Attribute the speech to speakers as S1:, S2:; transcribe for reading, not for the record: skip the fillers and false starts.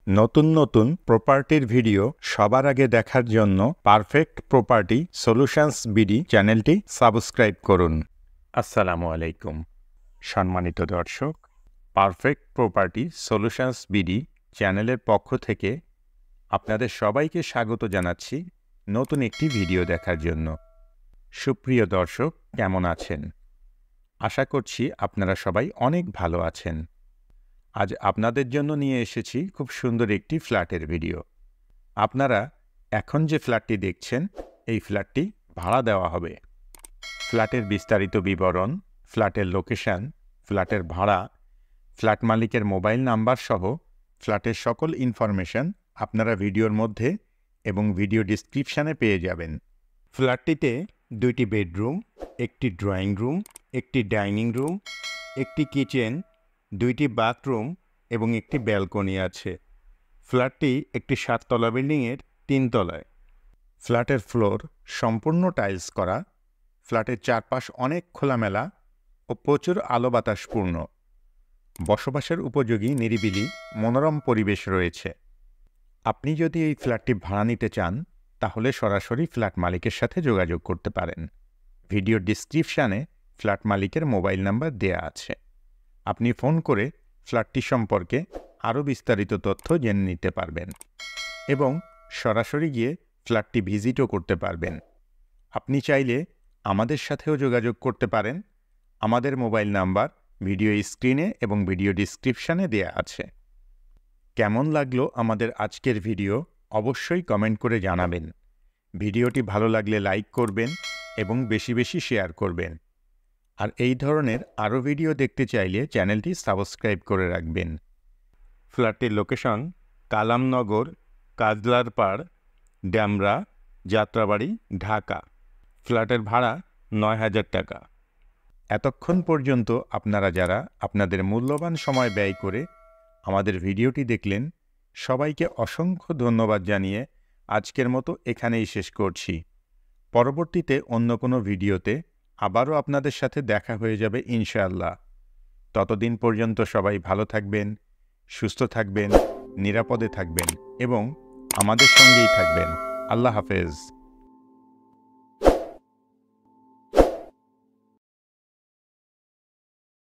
S1: নতুন নতুন প্রপার্টির ভিডিও সবার আগে দেখার জন্য পারফেক্ট প্রপার্টি সলিউশনস বিডি চ্যানেলটি সাবস্ক্রাইব করুন। আসসালামু আলাইকুম সম্মানিত দর্শক, পারফেক্ট প্রপার্টি সলিউশনস বিডি চ্যানেলের পক্ষ থেকে আপনাদের সবাইকে স্বাগত জানাচ্ছি নতুন একটি ভিডিও দেখার জন্য। সুপ্রিয় দর্শক, কেমন আছেন? আশা করছি আপনারা সবাই অনেক ভালো আছেন। আজ আপনাদের জন্য নিয়ে এসেছি খুব সুন্দর একটি ফ্ল্যাটের ভিডিও। আপনারা এখন যে ফ্ল্যাটটি দেখছেন, এই ফ্ল্যাটটি ভাড়া দেওয়া হবে। ফ্ল্যাটের বিস্তারিত বিবরণ, ফ্ল্যাটের লোকেশন, ফ্ল্যাটের ভাড়া, ফ্ল্যাট মালিকের মোবাইল নাম্বার সহ ফ্ল্যাটের সকল ইনফরমেশন আপনারা ভিডিওর মধ্যে এবং ভিডিও ডিসক্রিপশানে পেয়ে যাবেন। ফ্ল্যাটটিতে 2টি বেডরুম, একটি ড্রয়িং রুম, একটি ডাইনিং রুম, একটি কিচেন, 2টি বাথরুম এবং একটি ব্যালকনি আছে। ফ্ল্যাটটি একটি 7 তলা বিল্ডিংয়ের 3 তলায়। ফ্ল্যাটের ফ্লোর সম্পূর্ণ টাইলস করা। ফ্ল্যাটের চারপাশ অনেক খোলামেলা ও প্রচুর আলো বাতাসপূর্ণ। বসবাসের উপযোগী নিরিবিলি মনোরম পরিবেশ রয়েছে। আপনি যদি এই ফ্ল্যাটটি ভাড়া নিতে চান, তাহলে সরাসরি ফ্ল্যাট মালিকের সাথে যোগাযোগ করতে পারেন। ভিডিও ডিসক্রিপশানে ফ্ল্যাট মালিকের মোবাইল নাম্বার দেয়া আছে। আপনি ফোন করে ফ্ল্যাটটি সম্পর্কে আরও বিস্তারিত তথ্য জেনে নিতে পারবেন এবং সরাসরি গিয়ে ফ্ল্যাটটি ভিজিটও করতে পারবেন। আপনি চাইলে আমাদের সাথেও যোগাযোগ করতে পারেন। আমাদের মোবাইল নাম্বার ভিডিও স্ক্রিনে এবং ভিডিও ডিসক্রিপশানে দেয়া আছে। কেমন লাগলো আমাদের আজকের ভিডিও অবশ্যই কমেন্ট করে জানাবেন। ভিডিওটি ভালো লাগলে লাইক করবেন এবং বেশি বেশি শেয়ার করবেন। আর এই ধরনের আরও ভিডিও দেখতে চাইলে চ্যানেলটি সাবস্ক্রাইব করে রাখবেন। ফ্ল্যাটটির লোকেশন কালামনগর, কাজলারপাড়, ড্যামরা, যাত্রাবাড়ি, ঢাকা। ফ্ল্যাটের ভাড়া 9,000 টাকা। এতক্ষণ পর্যন্ত আপনারা যারা আপনাদের মূল্যবান সময় ব্যয় করে আমাদের ভিডিওটি দেখলেন, সবাইকে অসংখ্য ধন্যবাদ জানিয়ে আজকের মতো এখানেই শেষ করছি। পরবর্তীতে অন্য কোনো ভিডিওতে আবারও আপনাদের সাথে দেখা হয়ে যাবে ইনশাআল্লাহ। ততদিন পর্যন্ত সবাই ভালো থাকবেন, সুস্থ থাকবেন, নিরাপদে থাকবেন এবং আমাদের সঙ্গেই থাকবেন। আল্লাহ হাফেজ।